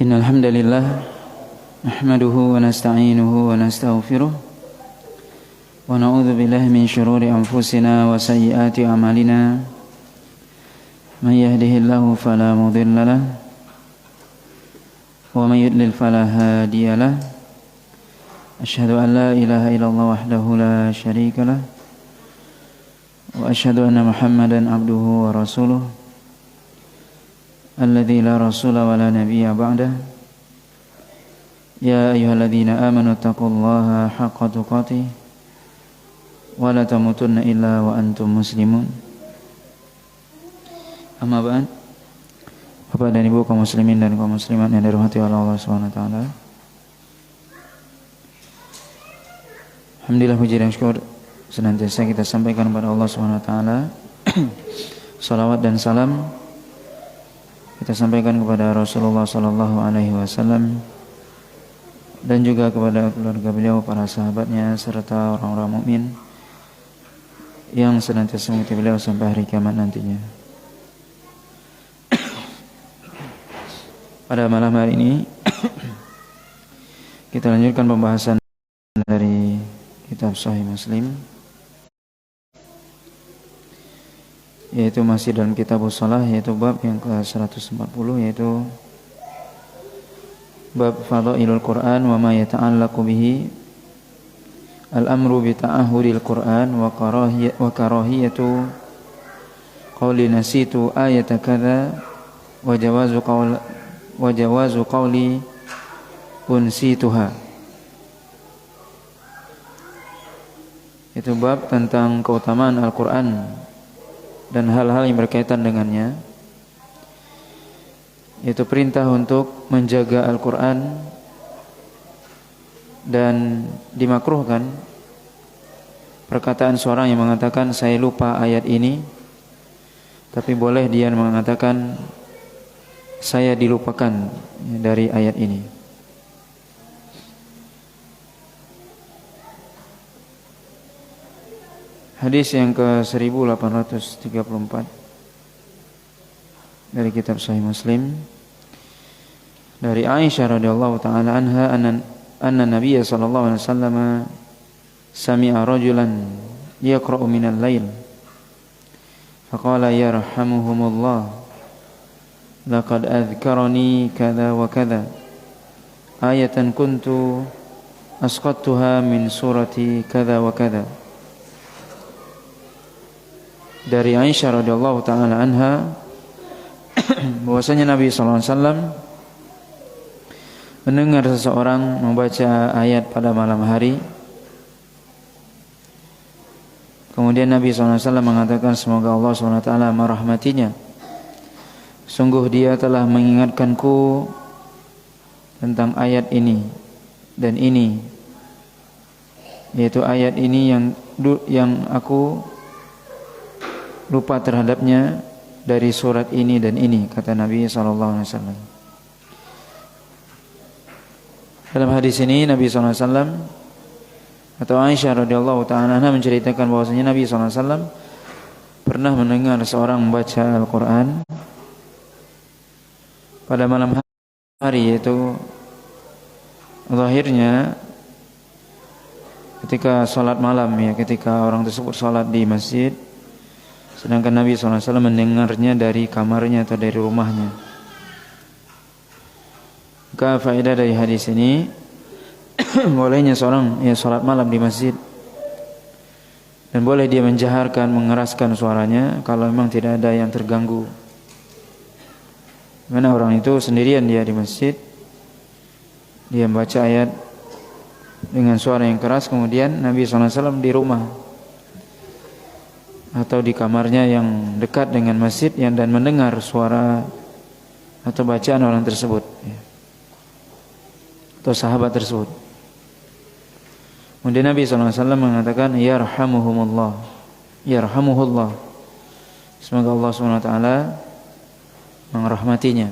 Innal hamdalillah nahmaduhu wa nasta'inuhu wa nastaghfiruh wa na'udzu billahi min shururi anfusina wa sayyiati a'malina may yahdihillahu fala mudilla lahu wa may yudlil fala hadiya lahu asyhadu an la ilaha illallah wahdahu la syarika lahu wa asyhadu anna Muhammadan abduhu wa rasuluh alladzi la rasula wa la nabiyya ba'dah. Ya ayyuhalladzina amanu taqullaha haqqa tuqatih wa la tamutunna illa wa antum muslimun. Amma ba'd. Bapak dan Ibu kaum muslimin dan kaum muslimat yang dirahmati oleh Allah Subhanahu wa taala. Alhamdulillah, puji dan syukur senantiasa kita sampaikan kepada Allah Subhanahu wa taala. Salawat dan salam kita sampaikan kepada Rasulullah sallallahu alaihi wasallam dan juga kepada keluarga beliau, para sahabatnya serta orang-orang mukmin yang senantiasa mengikuti beliau sampai hari kiamat nantinya. Pada malam hari ini kita lanjutkan pembahasan dari kitab Sahih Muslim, yaitu masih dalam kitab shalah, yaitu bab yang ke-140, yaitu bab fadailul Quran wa ma yata'allaqu bihi, al-amru bi ta'ahhuril Quran wa karahiyatu qawli nasitu ayata kadza wa jawazu qawli unsituha. Itu bab tentang keutamaan Al-Quran dan hal-hal yang berkaitan dengannya, yaitu perintah untuk menjaga Al-Quran dan dimakruhkan perkataan seorang yang mengatakan saya lupa ayat ini, tapi boleh dia mengatakan saya dilupakan dari ayat ini. Hadis yang ke-1834 dari kitab Sahih Muslim dari Aisyah radhiyallahu taala anha anna Nabiy sallallahu alaihi wasallam sami'a rajulan yaqra'u minal lail faqala yarhamuhumullah laqad adhkarani kadza wa kadza ayatan kuntu asqattuha min surati kadza wa kadza. Dari Aisyah radhiyallahu taala anha bahwasanya Nabi sallallahu alaihi wasallam mendengar seseorang membaca ayat pada malam hari. Kemudian Nabi sallallahu alaihi wasallam mengatakan semoga Allah Subhanahu wa taala merahmatinya. Sungguh dia telah mengingatkanku tentang ayat ini dan ini, yaitu ayat ini yang aku lupa terhadapnya dari surat ini dan ini, kata Nabi sallallahu alaihi wasallam. Dalam hadis ini Nabi sallallahu alaihi wasallam atau Aisyah radhiyallahu taala anha menceritakan bahwasanya Nabi sallallahu alaihi wasallam pernah mendengar seorang membaca Al-Qur'an pada malam hari, yaitu zahirnya ketika salat malam, ya, ketika orang tersebut salat di masjid, sedangkan Nabi SAW mendengarnya dari kamarnya atau dari rumahnya. Maka faedah dari hadis ini bolehnya seorang salat malam di masjid, dan boleh dia menjaharkan, mengeraskan suaranya kalau memang tidak ada yang terganggu. Mana orang itu sendirian dia di masjid, dia membaca ayat dengan suara yang keras, kemudian Nabi SAW di rumah atau di kamarnya yang dekat dengan masjid dan mendengar suara atau bacaan orang tersebut, ya, atau sahabat tersebut. Kemudian Nabi SAW mengatakan yarhamuhumullah, yarhamuhullah, semoga Allah SWT merahmatinya.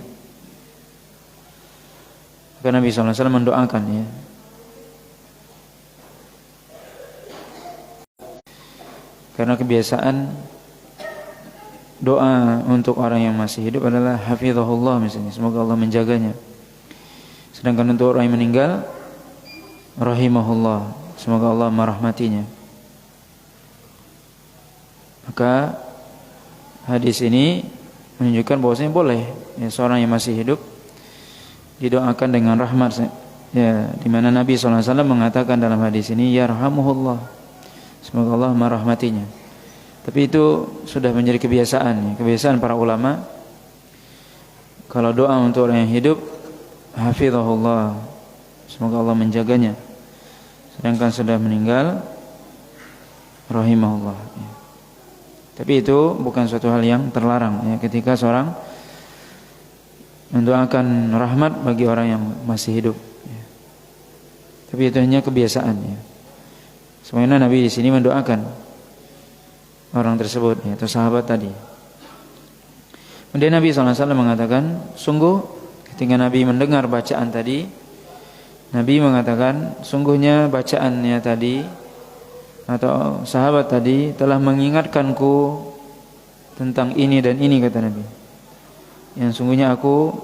Maka Nabi SAW mendoakan, ya, karena kebiasaan doa untuk orang yang masih hidup adalah hafizahullah, misalnya semoga Allah menjaganya. Sedangkan untuk orang yang meninggal, rahimahullah, semoga Allah merahmatinya. Maka hadis ini menunjukkan bahwasanya boleh ya, seorang yang masih hidup didoakan dengan rahmat, ya, di mana Nabi SAW mengatakan dalam hadis ini, yarhamuhullah, semoga Allah merahmatinya. Tapi itu sudah menjadi kebiasaan, ya, kebiasaan para ulama. Kalau doa untuk orang yang hidup, hafizahullah, semoga Allah menjaganya. Sedangkan sudah meninggal, rahimahullah, ya. Tapi itu bukan suatu hal yang terlarang, ya, ketika seorang mendoakan rahmat bagi orang yang masih hidup, ya. Tapi itu hanya kebiasaan, ya. Sebenarnya Nabi di sini mendoakan orang tersebut, yaitu sahabat tadi. Kemudian Nabi SAW mengatakan, sungguh ketika Nabi mendengar bacaan tadi, Nabi mengatakan, sungguhnya bacaannya tadi atau sahabat tadi telah mengingatkanku tentang ini dan ini, kata Nabi. Yang sungguhnya aku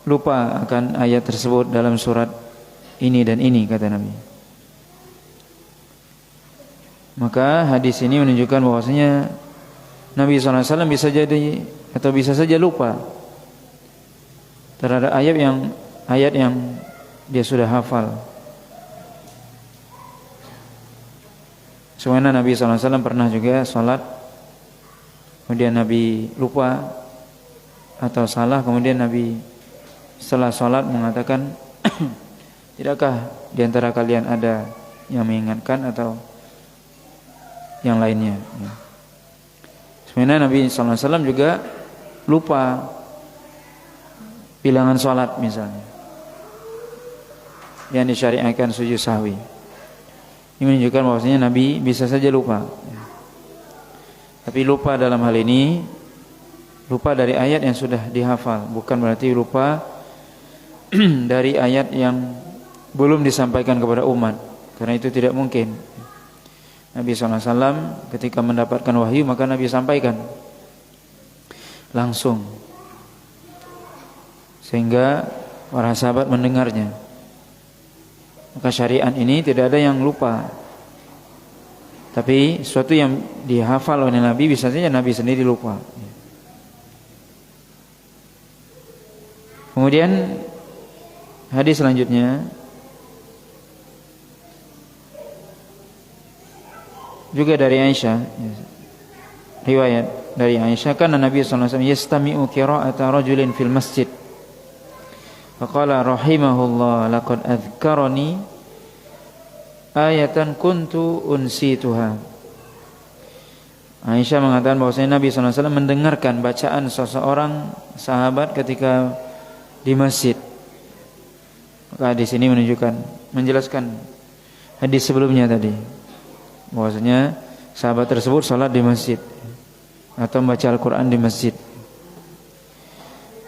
lupa akan ayat tersebut dalam surat ini dan ini, kata Nabi. Maka hadis ini menunjukkan bahwasanya Nabi SAW bisa jadi atau bisa saja lupa terhadap ayat yang dia sudah hafal. Sebenarnya Nabi SAW pernah juga salat, kemudian Nabi lupa atau salah, kemudian Nabi setelah salat mengatakan, tidakkah di antara kalian ada yang mengingatkan atau yang lainnya, ya. Sebenarnya Nabi SAW juga lupa bilangan salat misalnya yang disyariatkan sujud sahwi. Ini menunjukkan bahwasanya Nabi bisa saja lupa, ya. Tapi lupa dalam hal ini, lupa dari ayat yang sudah dihafal, bukan berarti lupa dari ayat yang belum disampaikan kepada umat, karena itu tidak mungkin. Nabi SAW ketika mendapatkan wahyu, maka Nabi sampaikan langsung, sehingga para sahabat mendengarnya. Maka syariat ini tidak ada yang lupa, tapi sesuatu yang dihafal oleh Nabi bisa saja Nabi sendiri lupa. Kemudian hadis selanjutnya juga dari Aisyah, riwayat dari Aisyah, kan Nabi SAW yastami'u qira'ata rajulin fil masjid faqala rahimahullah laqad adhkarani ayatan kuntu unsituha. Aisyah mengatakan bahwasanya Nabi SAW mendengarkan bacaan seseorang sahabat ketika di masjid. Maka di sini menjelaskan hadis sebelumnya tadi, bahwasanya sahabat tersebut salat di masjid atau membaca Al-Quran di masjid,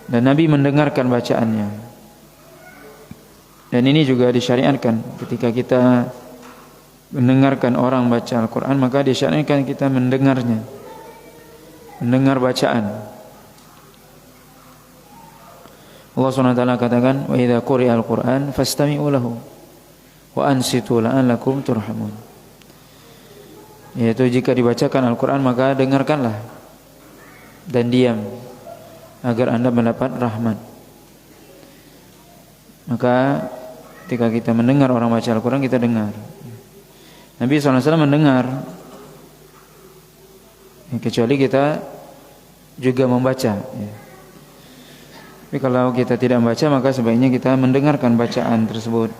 dan Nabi mendengarkan bacaannya. Dan ini juga disyariatkan ketika kita mendengarkan orang baca Al-Quran, maka disyariatkan kita mendengarnya, mendengar bacaan. Allah SWT katakan, wa idza quri'a al-Quran fastami'u lahu wa ansitu la'allakum turhamun. Yaitu jika dibacakan Al-Quran maka dengarkanlah dan diam agar Anda mendapat rahmat. Maka ketika kita mendengar orang baca Al-Quran, kita dengar. Nabi SAW mendengar, kecuali kita juga membaca, ya. Tapi kalau kita tidak membaca, maka sebaiknya kita mendengarkan bacaan tersebut,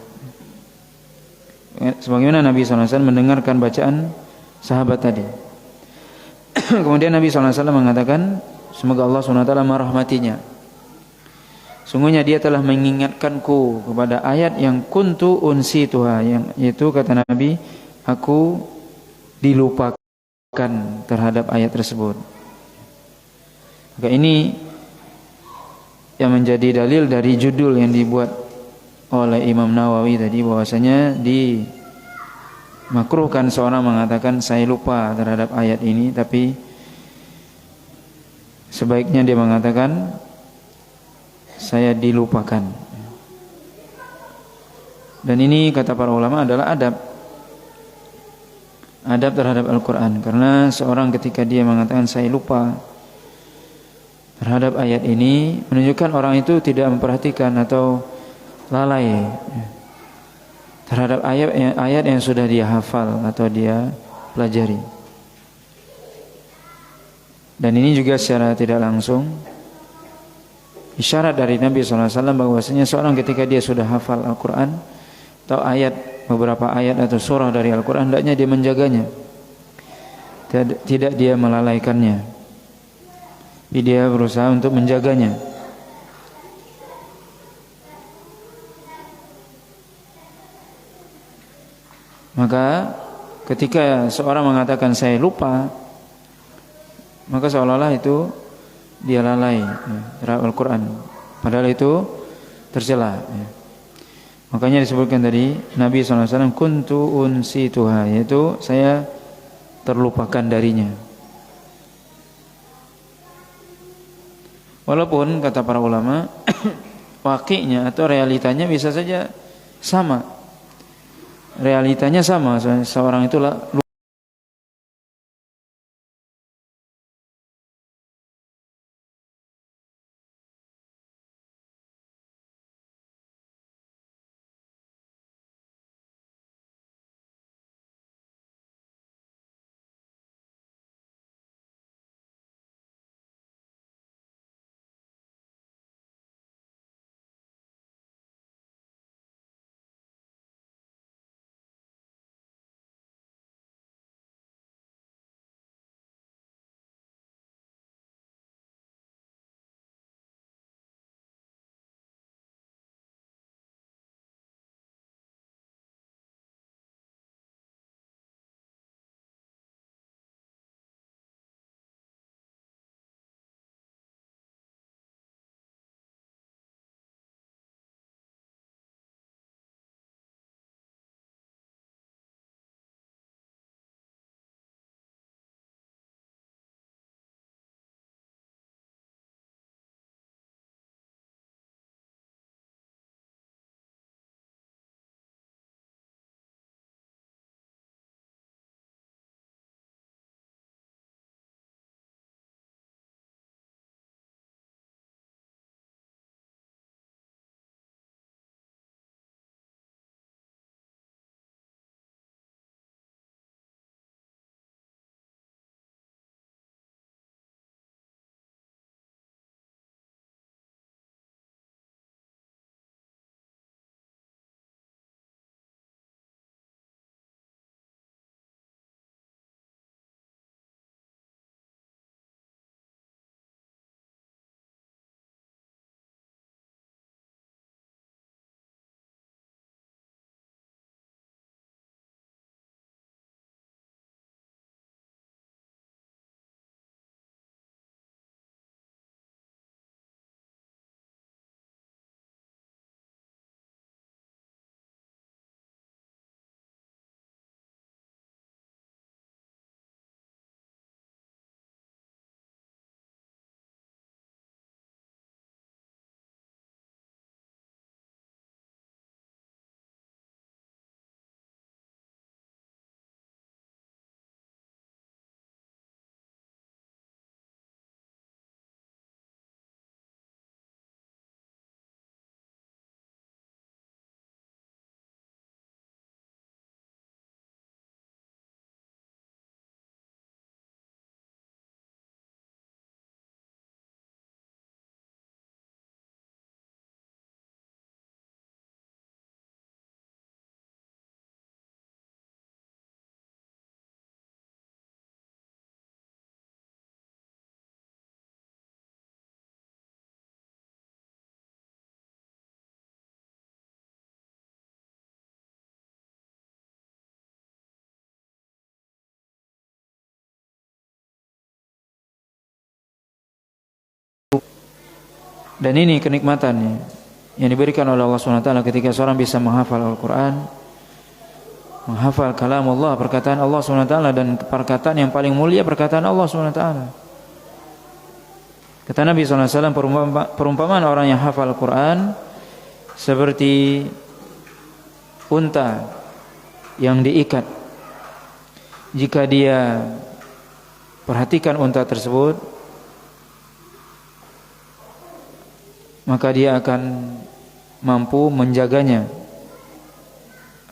sebagaimana Nabi SAW mendengarkan bacaan sahabat tadi. Kemudian Nabi SAW mengatakan, semoga Allah SWT merahmatinya, sungguhnya dia telah mengingatkanku kepada ayat yang kuntu unsituha, yang yaitu kata Nabi, aku dilupakan terhadap ayat tersebut. Maka ini yang menjadi dalil dari judul yang dibuat oleh Imam Nawawi tadi, bahwasanya dimakruhkan seorang mengatakan saya lupa terhadap ayat ini, tapi sebaiknya dia mengatakan saya dilupakan. Dan ini kata para ulama adalah adab terhadap Al-Quran. Karena seorang ketika dia mengatakan saya lupa terhadap ayat ini, menunjukkan orang itu tidak memperhatikan atau lalai terhadap ayat yang sudah dia hafal atau dia pelajari. Dan ini juga secara tidak langsung isyarat dari Nabi SAW bahwasanya seorang ketika dia sudah hafal Al-Quran atau beberapa ayat atau surah dari Al-Quran, hendaknya dia menjaganya, tidak dia melalaikannya, tapi dia berusaha untuk menjaganya. Maka ketika seorang mengatakan saya lupa, maka seolah-olah itu dia lalai terhadap Al-Quran, padahal itu tercela. Makanya disebutkan tadi Nabi SAW kuntu unsituha, yaitu saya terlupakan darinya. Walaupun kata para ulama waqi'nya atau realitanya bisa saja sama. Realitanya sama, seorang itu dan ini kenikmatannya yang diberikan oleh Allah SWT ketika seorang bisa menghafal Al-Quran, menghafal kalam Allah, perkataan Allah SWT, dan perkataan yang paling mulia perkataan Allah SWT. Kata Nabi SAW, perumpamaan orang yang hafal Al-Quran seperti unta yang diikat. Jika dia perhatikan unta tersebut, maka dia akan mampu menjaganya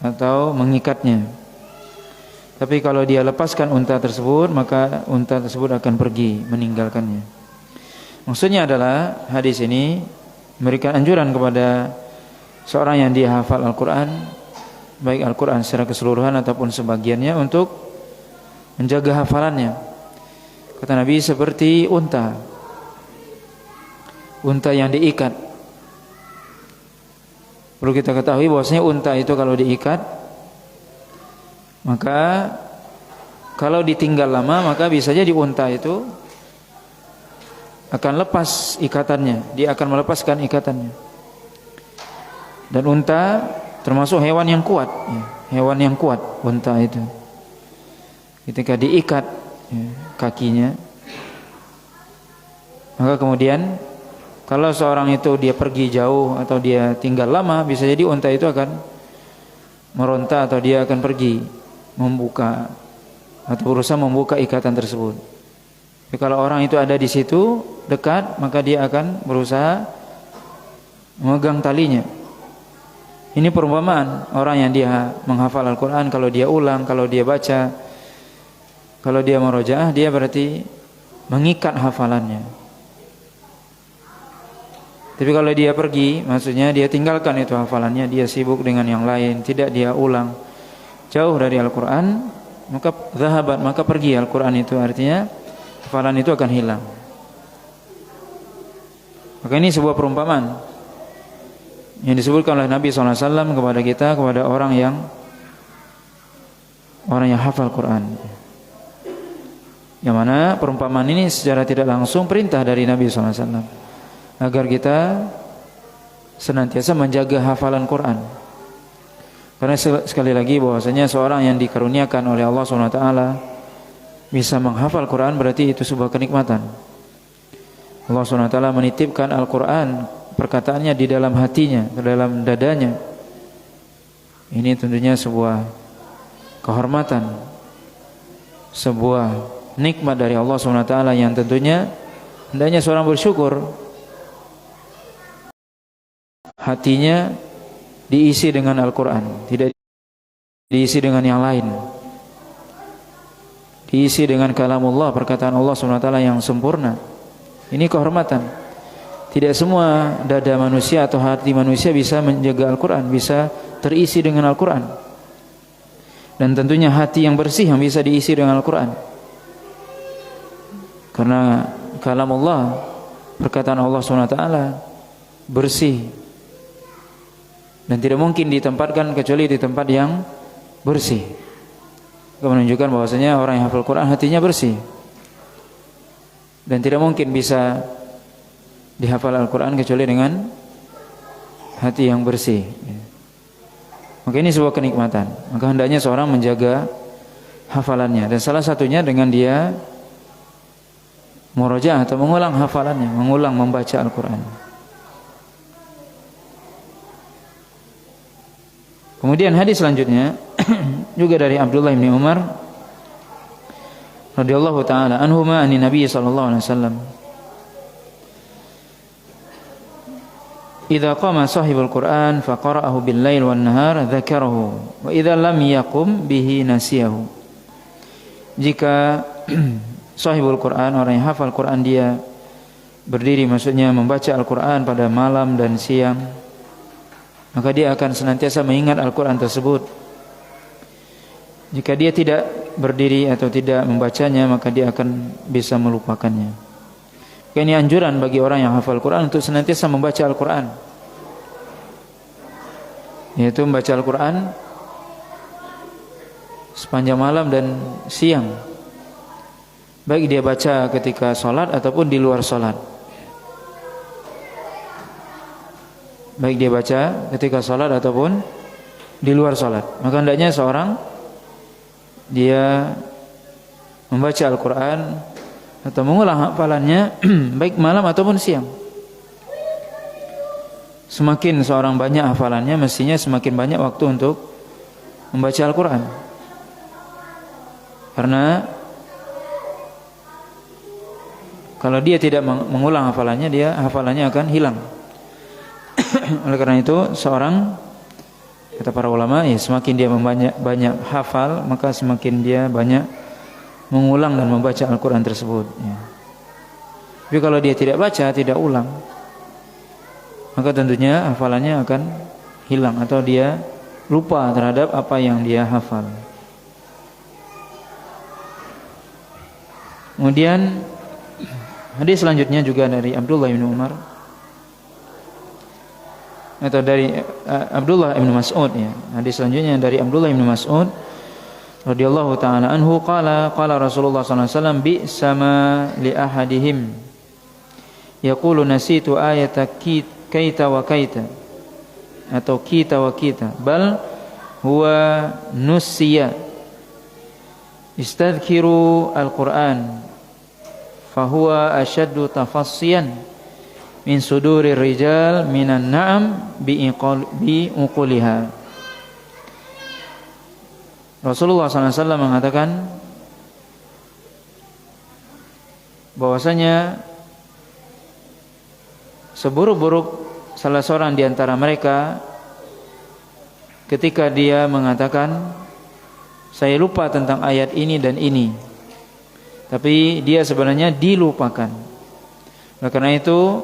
atau mengikatnya. Tapi kalau dia lepaskan unta tersebut, maka unta tersebut akan pergi meninggalkannya. Maksudnya adalah hadis ini memberikan anjuran kepada seorang yang dia hafal Al-Quran, baik Al-Quran secara keseluruhan ataupun sebagiannya, untuk menjaga hafalannya. Kata Nabi, seperti unta yang diikat. Perlu kita ketahui bahwasanya unta itu kalau diikat, maka kalau ditinggal lama, maka bisa jadi unta itu akan lepas ikatannya, dia akan melepaskan ikatannya. Dan unta termasuk hewan yang kuat, hewan yang kuat unta itu. Ketika diikat kakinya, maka kemudian kalau seorang itu dia pergi jauh atau dia tinggal lama, bisa jadi unta itu akan meronta atau dia akan pergi membuka atau berusaha membuka ikatan tersebut. Tapi kalau orang itu ada di situ dekat, maka dia akan berusaha memegang talinya. Ini perumpamaan orang yang dia menghafal Al-Quran. Kalau dia ulang, kalau dia baca, kalau dia murojaah, dia berarti mengikat hafalannya. Tapi kalau dia pergi, maksudnya dia tinggalkan itu hafalannya, dia sibuk dengan yang lain, tidak dia ulang, jauh dari Al-Quran, maka zahabat, maka pergi Al-Quran itu, artinya hafalan itu akan hilang. Maka ini sebuah perumpamaan yang disebutkan oleh Nabi SAW kepada kita, kepada orang yang hafal Quran. Yang mana perumpamaan ini secara tidak langsung perintah dari Nabi SAW agar kita senantiasa menjaga hafalan Quran. Karena sekali lagi bahwasanya seorang yang dikaruniakan oleh Allah SWT bisa menghafal Quran, berarti itu sebuah kenikmatan. Allah SWT menitipkan Al-Quran, perkataannya di dalam hatinya, di dalam dadanya. Ini tentunya sebuah kehormatan, sebuah nikmat dari Allah SWT yang tentunya hendaknya seorang bersyukur. Hatinya diisi dengan Al-Quran, tidak diisi dengan yang lain, diisi dengan kalamullah, perkataan Allah SWT yang sempurna. Ini kehormatan. Tidak semua dada manusia atau hati manusia bisa menjaga Al-Quran, bisa terisi dengan Al-Quran. Dan tentunya hati yang bersih yang bisa diisi dengan Al-Quran. Karena kalamullah, perkataan Allah SWT bersih, dan tidak mungkin ditempatkan kecuali di tempat yang bersih. Itu menunjukkan bahwasanya orang yang hafal Quran hatinya bersih, dan tidak mungkin bisa dihafal Al-Quran kecuali dengan hati yang bersih. Maka ini sebuah kenikmatan. Maka hendaknya seorang menjaga hafalannya, dan salah satunya dengan dia murojaah atau mengulang hafalannya, mengulang membaca Al-Quran. Kemudian hadis selanjutnya juga dari Abdullah bin Umar radhiyallahu taala anhuma ani Nabi sallallahu alaihi wasallam, idza qama sahibul Qur'an fa qara'ahu bil lail wan nahar dzakarahu wa idza lam yaqum bihi nasiyahu. Jika sahibul Qur'an, orang yang hafal Qur'an, dia berdiri, maksudnya membaca Al-Qur'an pada malam dan siang, maka dia akan senantiasa mengingat Al-Quran tersebut. Jika dia tidak berdiri atau tidak membacanya, maka dia akan bisa melupakannya. Ini anjuran bagi orang yang hafal Quran untuk senantiasa membaca Al-Quran, yaitu membaca Al-Quran sepanjang malam dan siang, baik dia baca ketika sholat ataupun di luar sholat. Baik dia baca ketika sholat ataupun di luar sholat. Maka hendaknya seorang dia membaca Al-Quran atau mengulang hafalannya baik malam ataupun siang. Semakin seorang banyak hafalannya, mestinya semakin banyak waktu untuk membaca Al-Quran. Karena kalau dia tidak mengulang hafalannya, hafalannya akan hilang. Oleh karena itu, seorang, kata para ulama, ya semakin dia banyak hafal, maka semakin dia banyak mengulang dan membaca Al-Quran tersebut. Ya. Tapi kalau dia tidak baca, tidak ulang, maka tentunya hafalannya akan hilang atau dia lupa terhadap apa yang dia hafal. Kemudian hadis selanjutnya juga dari Abdullah bin Umar atau dari Abdullah bin Mas'ud ya. Hadis selanjutnya dari Abdullah bin Mas'ud radhiyallahu taala anhu qala Rasulullah sallallahu alaihi wasallam bi sama li ahadihim yaqulu nasitu ayata kaita wa kaita atau kita wa kita bal huwa nusiya istadhkiru al-Qur'an fahuwa ashaddu tafassiyan min sudurir rijal minan na'am bi uquliha. Rasulullah SAW mengatakan bahwasanya seburuk-buruk salah seorang di antara mereka ketika dia mengatakan saya lupa tentang ayat ini dan ini, tapi dia sebenarnya dilupakan. Oleh karena itu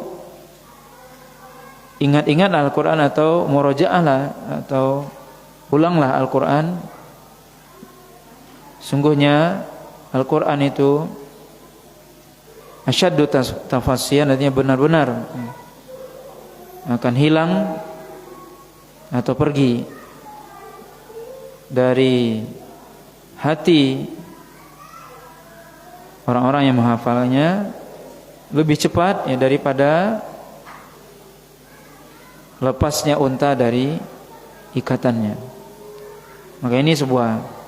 ingat-ingat Al-Quran atau murojaahlah atau ulanglah Al-Quran. Sungguhnya Al-Quran itu asyaddu tafassiyan, artinya benar-benar akan hilang atau pergi dari hati orang-orang yang menghafalnya lebih cepat ya daripada lepasnya unta dari ikatannya. Maka ini sebuah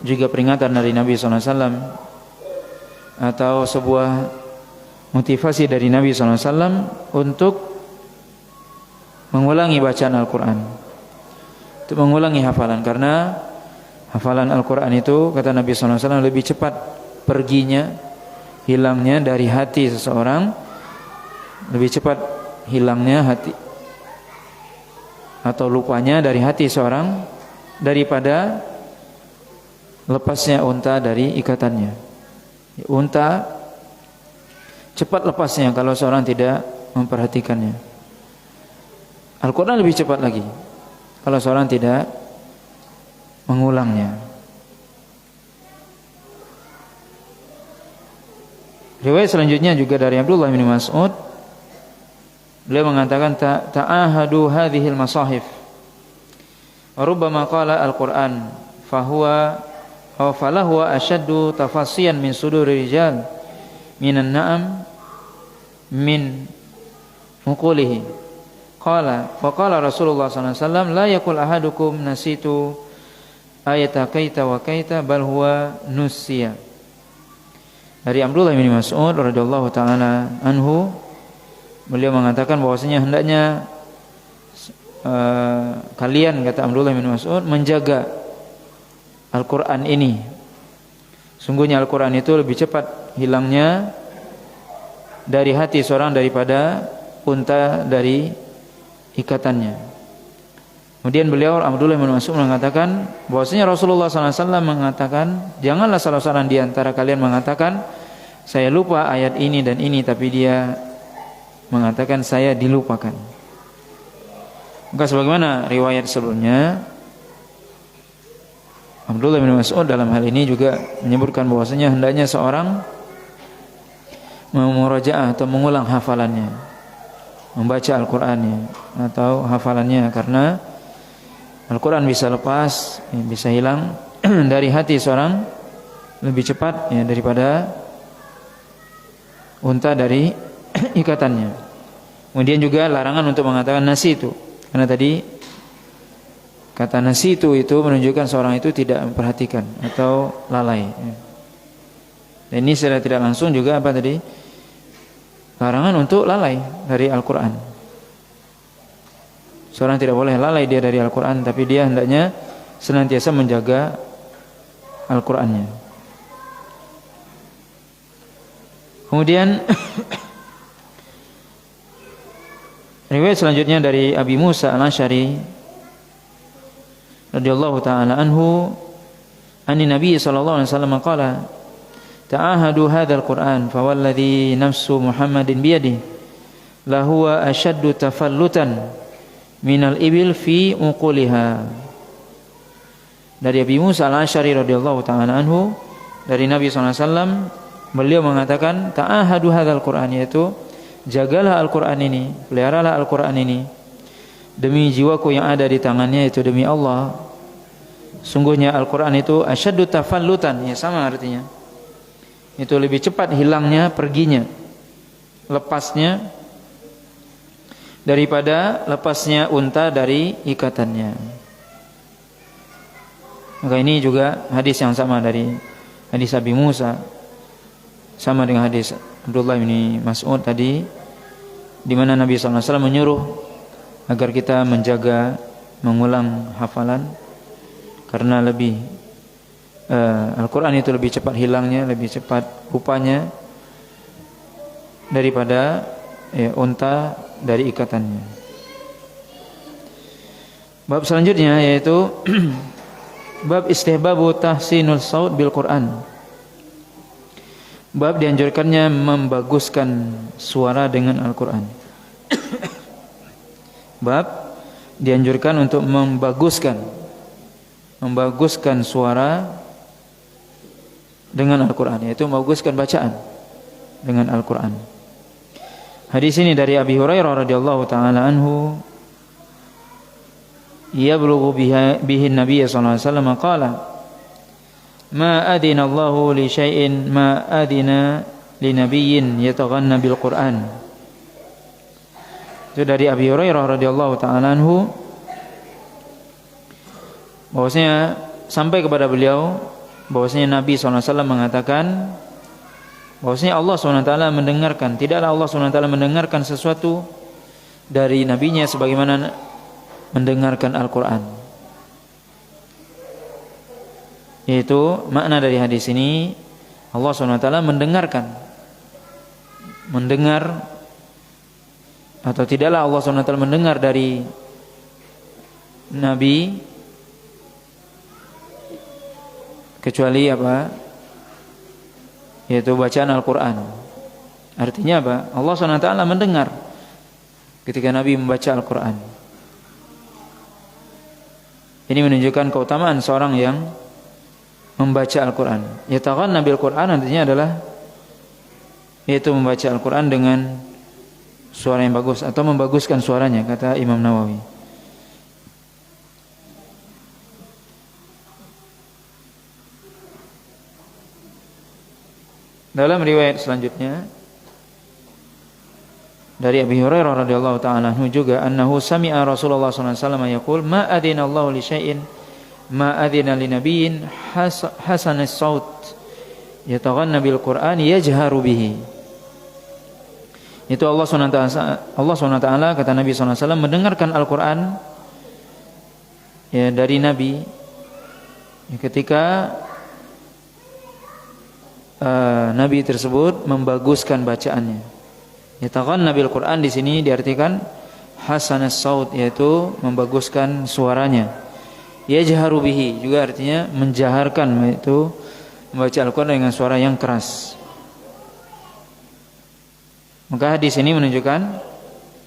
juga peringatan dari Nabi SAW atau sebuah motivasi dari Nabi SAW untuk mengulangi bacaan Al-Quran, untuk mengulangi hafalan, karena hafalan Al-Quran itu kata Nabi SAW lebih cepat perginya, hilangnya dari hati seseorang, lebih cepat hilangnya hati atau lupanya dari hati seorang daripada lepasnya unta dari ikatannya. Unta cepat lepasnya kalau seorang tidak memperhatikannya. Al-Quran lebih cepat lagi kalau seorang tidak mengulangnya. Riwayat selanjutnya juga dari Abdullah bin Mas'ud, beliau mengatakan ta'ahadu hadhil masahif wa rubbama qala al-Quran fahuwa aw falahu ashaddu tafassiyan min suduri rijal minan na'am min uqulihi. Qala wa qala Rasulullah sallallahu alaihi wasallam la yaqul ahadukum nasitu ayata kaita wa kaita bal huwa nusiya. Dari Abdullah bin Mas'ud radhiyallahu taala anhu, beliau mengatakan bahwasanya hendaknya kalian, kata Abdullah bin Mas'ud, menjaga Al-Quran ini. Sungguhnya Al-Quran itu lebih cepat hilangnya dari hati seorang daripada unta dari ikatannya. Kemudian beliau Abdullah bin Mas'ud mengatakan bahwasanya Rasulullah SAW mengatakan, janganlah salah seorang di antara kalian mengatakan saya lupa ayat ini dan ini, tapi dia mengatakan saya dilupakan. Maka sebagaimana riwayat sebelumnya, Abdullah bin Mas'ud dalam hal ini juga menyebutkan bahwasanya hendaknya seorang memurajaah atau mengulang hafalannya, membaca Al-Qur'annya atau hafalannya, karena Al-Quran bisa lepas, bisa hilang dari hati seorang lebih cepat ya daripada unta dari ikatannya. Kemudian juga larangan untuk mengatakan nasitu, karena tadi kata nasitu itu menunjukkan seorang itu tidak memperhatikan atau lalai. Dan ini secara tidak langsung juga apa tadi? Larangan untuk lalai dari Al-Quran. Seorang tidak boleh lalai dia dari Al-Quran, tapi dia hendaknya senantiasa menjaga Al-Qurannya. Kemudian riwayat selanjutnya dari Abi Musa Al-Asy'ari radhiyallahu taala anhu, anna Nabi sallallahu alaihi wasallam qala, ta'ahadu hadzal Qur'an fa walladhi nafsu Muhammadin biyadihi la huwa ashaddu tafallutan minal ibil fi uquliha. Dari Abi Musa Al-Asy'ari radhiyallahu taala anhu, dari Nabi sallallahu alaihi wasallam, beliau mengatakan ta'ahadu hadzal Qur'an, yaitu jagalah Al-Qur'an ini, peliharalah Al-Qur'an ini demi jiwaku yang ada di tangannya, itu demi Allah. Sungguhnya Al-Qur'an itu asyaddu tafallutan, ya sama artinya. Itu lebih cepat hilangnya, perginya, lepasnya daripada lepasnya unta dari ikatannya. Maka ini juga hadis yang sama dari hadis Abi Musa, sama dengan hadis Abdullah bin Mas'ud tadi, di mana Nabi sallallahu alaihi wasallam menyuruh agar kita menjaga mengulang hafalan, karena lebih Al-Quran itu lebih cepat hilangnya, lebih cepat rupanya daripada unta dari ikatannya. Bab selanjutnya yaitu bab istihbabu tahsinul saut bil Quran. Bab dianjurkannya membaguskan suara dengan Al-Quran. Bab dianjurkan untuk membaguskan suara dengan Al-Quran, yaitu membaguskan bacaan dengan Al-Quran. Hadis ini dari Abi Hurairah radhiyallahu taala anhu, yablughu bihi Nabi sallallahu alaihi wasallam qala, ma adina Allahu li syai'in ma adina li nabiyyin yataghanna bil Qur'an. Itu dari Abi Hurairah radhiyallahu taala anhu, bahwasanya sampai kepada beliau bahwasanya Nabi sallallahu alaihi wasallam mengatakan bahwasanya Allah Subhanahu wa taala mendengarkan, tidaklah Allah Subhanahu wa taala mendengarkan sesuatu dari nabinya sebagaimana mendengarkan Al-Qur'an. Yaitu makna dari hadis ini, Allah Subhanahu wa taala mendengar, atau tidaklah Allah Subhanahu wa taala mendengar dari nabi kecuali apa? Yaitu bacaan Al-Quran. Artinya apa? Allah SWT mendengar ketika Nabi membaca Al-Quran. Ini menunjukkan keutamaan seorang yang membaca Al-Quran. Yataghanna bil Quran artinya adalah yaitu membaca Al-Quran dengan suara yang bagus atau membaguskan suaranya, kata Imam Nawawi. Dalam riwayat selanjutnya dari Abi Hurairah radhiyallahu taala anhu juga, annahu sami'a Rasulullah sallallahu alaihi wasallam yaqul, ma adina Allahu li syai'in ma adina li nabiyyin hasan as-saut yataghanna bil Qur'an yajharu bihi. Itu Allah SWT kata Nabi SAW mendengarkan Al-Quran ya, dari Nabi ya, ketika Nabi tersebut membaguskan bacaannya. Yataghanna bil Quran di sini diartikan hasanas saut, yaitu membaguskan suaranya. Yajharu bihi juga artinya menjaharkan, yaitu membaca Al-Quran dengan suara yang keras. Maka hadis ini menunjukkan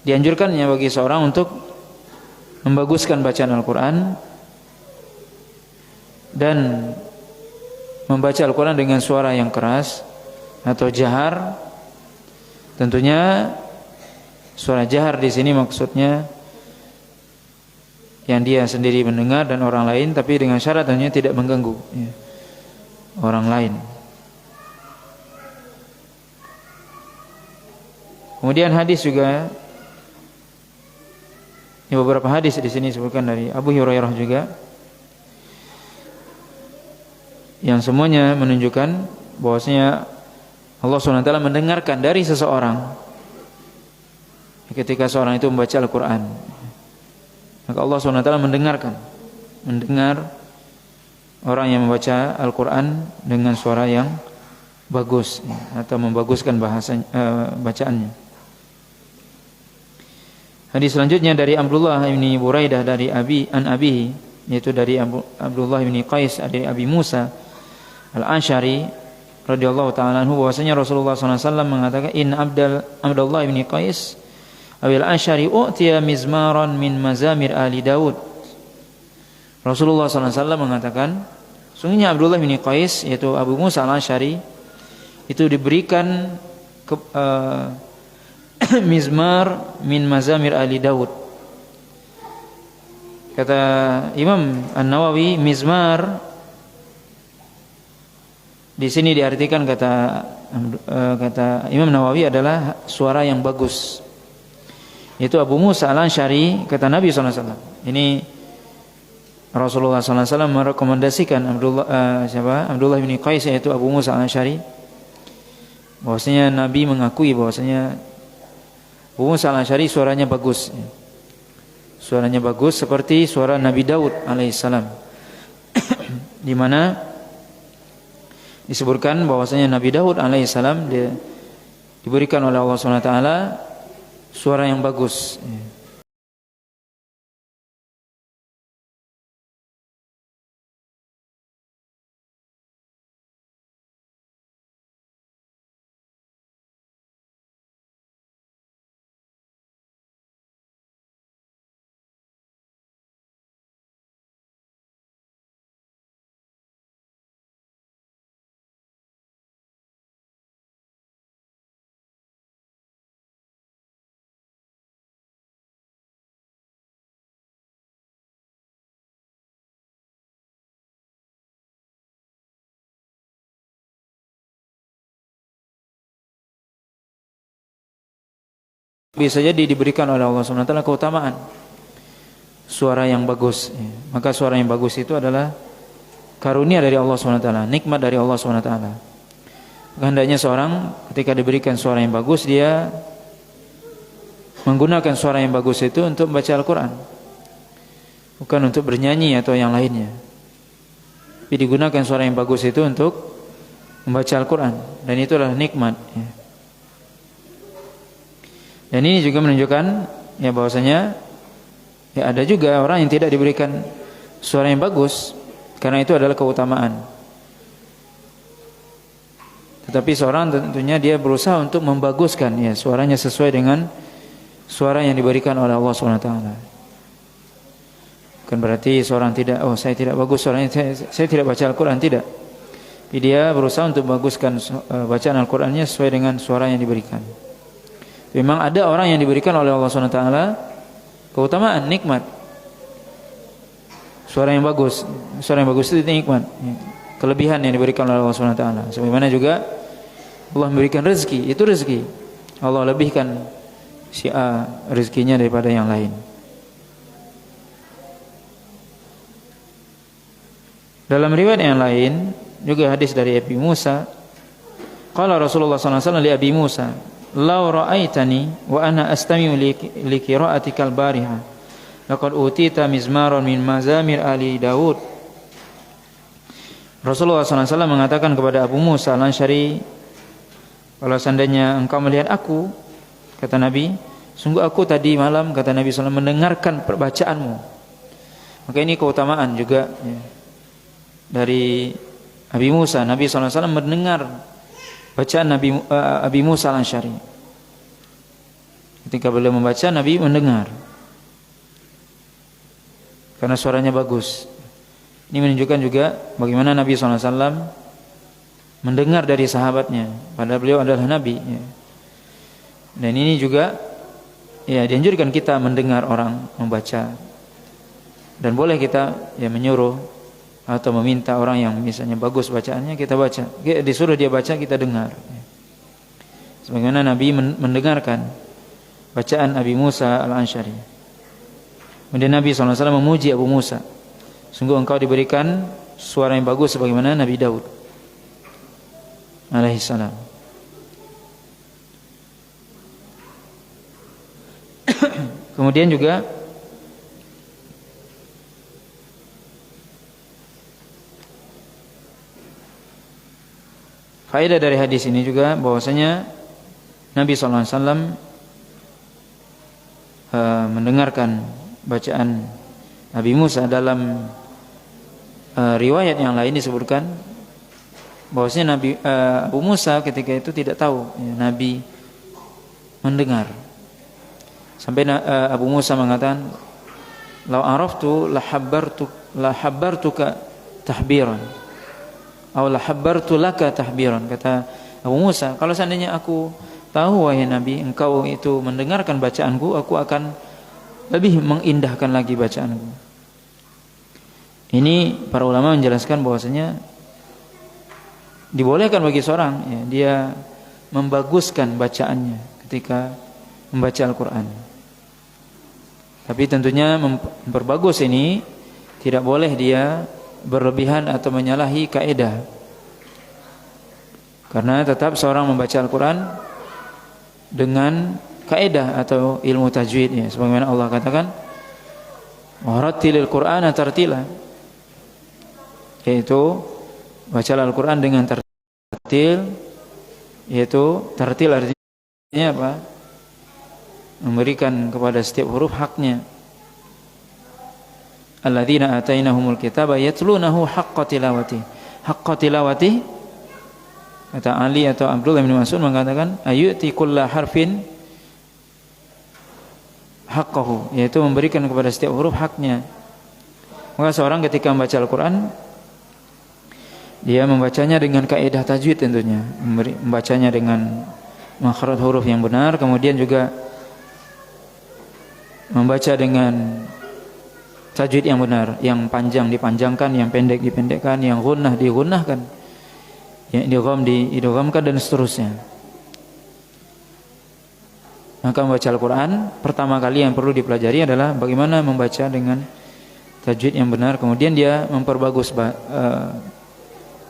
dianjurkannya bagi seorang untuk membaguskan bacaan Al-Quran dan membaca Al-Quran dengan suara yang keras atau jahar. Tentunya suara jahar di sini maksudnya yang dia sendiri mendengar dan orang lain, tapi dengan syarat tentunya tidak mengganggu ya, orang lain. Kemudian hadis juga, ya, beberapa hadis di sini disebutkan dari Abu Hurairah juga, yang semuanya menunjukkan bahwasanya Allah SWT mendengarkan dari seseorang ketika seorang itu membaca Al-Quran. Maka Allah SWT mendengar orang yang membaca Al-Quran dengan suara yang bagus atau membaguskan bacaannya. Hadis selanjutnya dari Abdullah bin Buraidah dari Abi, yaitu dari Abdullah bin Qais dari Abi Musa Al-Asy'ari radhiyallahu ta'ala anhu, bahwasanya Rasulullah SAW mengatakan, in Abdullah bin Qais Al-Asy'ari u'tiya mizmaran min mazamir ali Daud. Rasulullah SAW mengatakan, sungguhnya Abdullah bin Qais, yaitu Abu Musa Al-Asy'ari, itu diberikan mizmar min mazamir ali Daud. Kata Imam An-Nawawi, mizmar di sini diartikan kata Imam Nawawi adalah suara yang bagus. Itu Abu Musa Al-Asy'ari, kata Nabi SAW. Ini Rasulullah SAW merekomendasikan Abdullah bin Qais, yaitu Abu Musa Al-Asy'ari, bahwasanya Nabi mengakui bahwasanya Abu Musa Al-Asy'ari suaranya bagus. Suaranya bagus seperti suara Nabi Daud alaihissalam. Di mana disebutkan bahwasanya Nabi Daud alaihissalam dia diberikan oleh Allah SWT suara yang bagus. Bisa jadi diberikan oleh Allah SWT keutamaan suara yang bagus. Maka suara yang bagus itu adalah karunia dari Allah SWT, nikmat dari Allah SWT. Hendaknya seorang ketika diberikan suara yang bagus, dia menggunakan suara yang bagus itu untuk membaca Al-Quran, bukan untuk bernyanyi atau yang lainnya. Tapi digunakan suara yang bagus itu untuk membaca Al-Quran, dan itu adalah nikmat. Dan ini juga menunjukkan bahwasanya ada juga orang yang tidak diberikan suara yang bagus, karena itu adalah keutamaan. Tetapi seorang tentunya dia berusaha untuk membaguskan suaranya sesuai dengan suara yang diberikan oleh Allah SWT. Bukan berarti seorang tidak, saya tidak bagus suaranya, saya tidak baca Al-Quran, tidak. Tapi dia berusaha untuk membaguskan bacaan Al-Qurannya sesuai dengan suara yang diberikan. Memang ada orang yang diberikan oleh Allah SWT keutamaan, nikmat, suara yang bagus. Suara yang bagus itu nikmat, kelebihan yang diberikan oleh Allah SWT. Sebagaimana juga Allah memberikan rezeki, itu rezeki. Allah lebihkan si A rezekinya daripada yang lain. Dalam riwayat yang lain juga hadis dari Abi Musa, qala Rasulullah SAW li Abi Musa, "Lau ra'aitani wa ana astami'u li qira'atikal bariha laqad utita mizmaran min mazamir ali Daud." Rasulullah SAW mengatakan kepada Abu Musa Al-Asy'ari, kalau seandainya engkau melihat aku, kata Nabi, sungguh aku tadi malam, kata Nabi SAW, mendengarkan perbacaanmu. Maka ini keutamaan juga dari Abi Musa. Nabi SAW mendengar bacaan Abi Musa Al-Asy'ari. Ketika beliau membaca, Nabi mendengar, karena suaranya bagus. Ini menunjukkan juga bagaimana Nabi SAW mendengar dari sahabatnya, padahal beliau adalah Nabi. Dan ini juga dianjurkan kita mendengar orang membaca, dan boleh kita menyuruh atau meminta orang yang misalnya bagus bacaannya, kita baca, disuruh dia baca, kita dengar. Sebagaimana Nabi mendengarkan bacaan Abi Musa Al-Asy'ari. Kemudian Nabi SAW memuji Abu Musa, sungguh engkau diberikan suara yang bagus sebagaimana Nabi Daud. alaihi salam. Kemudian juga faedah dari hadis ini juga bahwasanya Nabi sallallahu alaihi wasallam mendengarkan bacaan Nabi Musa. Dalam riwayat yang lain disebutkan bahwasanya Abu Musa ketika itu tidak tahu ya, Nabi mendengar. Sampai Abu Musa mengatakan, "Lau araftu la habbartuka tahbiran, atau la habbartu laka tahbiran." Kata Abu Musa, kalau seandainya aku tahu wahai Nabi, engkau itu mendengarkan bacaanku, aku akan lebih mengindahkan lagi bacaanku. Ini para ulama menjelaskan bahwasanya dibolehkan bagi seorang ya, dia membaguskan bacaannya ketika membaca Al-Quran. Tapi tentunya memperbagus ini tidak boleh dia berlebihan atau menyalahi kaidah. Karena tetap seorang membaca Al-Quran dengan kaidah atau ilmu tajwid ya. Sebagaimana Allah katakan, "Warattilil Qur'ana tartila." Yaitu bacalah Al-Quran dengan tartil, yaitu tartil artinya apa? Memberikan kepada setiap huruf haknya. Alladzina atainahumul kitaba yatlunahu haqqa tilawati. Haqqa tilawati, kata Ali atau Abdullah bin Mas'ud mengatakan, ayu'ti kulla harfin haqqahu, yaitu memberikan kepada setiap huruf haknya. Maka seorang ketika membaca Al-Quran, dia membacanya dengan kaidah tajwid tentunya, membacanya dengan makhraj huruf yang benar, kemudian juga membaca dengan tajwid yang benar, yang panjang dipanjangkan, yang pendek dipendekkan, yang gunnah digunnahkan, yang idgham diidghamkan dan seterusnya. Maka membaca Al-Quran pertama kali yang perlu dipelajari adalah bagaimana membaca dengan tajwid yang benar, kemudian dia memperbagus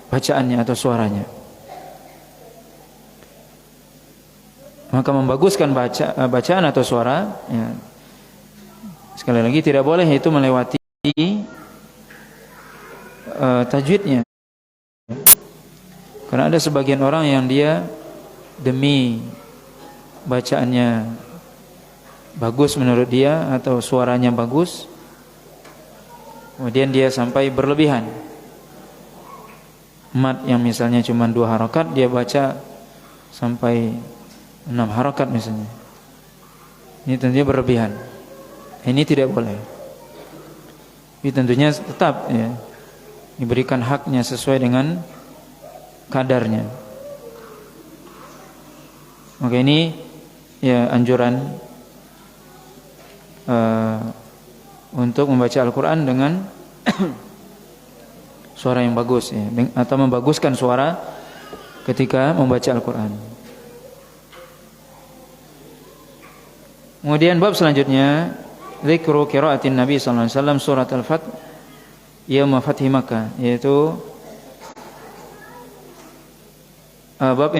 bacaannya atau suaranya. Maka membaguskan bacaan atau suara ya, sekali lagi tidak boleh itu melewati tajwidnya. Karena ada sebagian orang yang dia demi bacaannya bagus menurut dia atau suaranya bagus, kemudian dia sampai berlebihan. Mat yang misalnya cuma 2 harakat, dia baca sampai 6 harakat misalnya. Ini tentunya berlebihan. Ini tidak boleh. Ini tentunya tetap ya, diberikan haknya sesuai dengan kadarnya. Maka ini ya anjuran untuk membaca Al-Quran dengan suara yang bagus ya, atau membaguskan suara ketika membaca Al-Quran. Kemudian bab selanjutnya, zikru qiraatin Nabi sallallahu alaihi wasallam surat Al-Fath yaum fathi Makkah, yaitu bab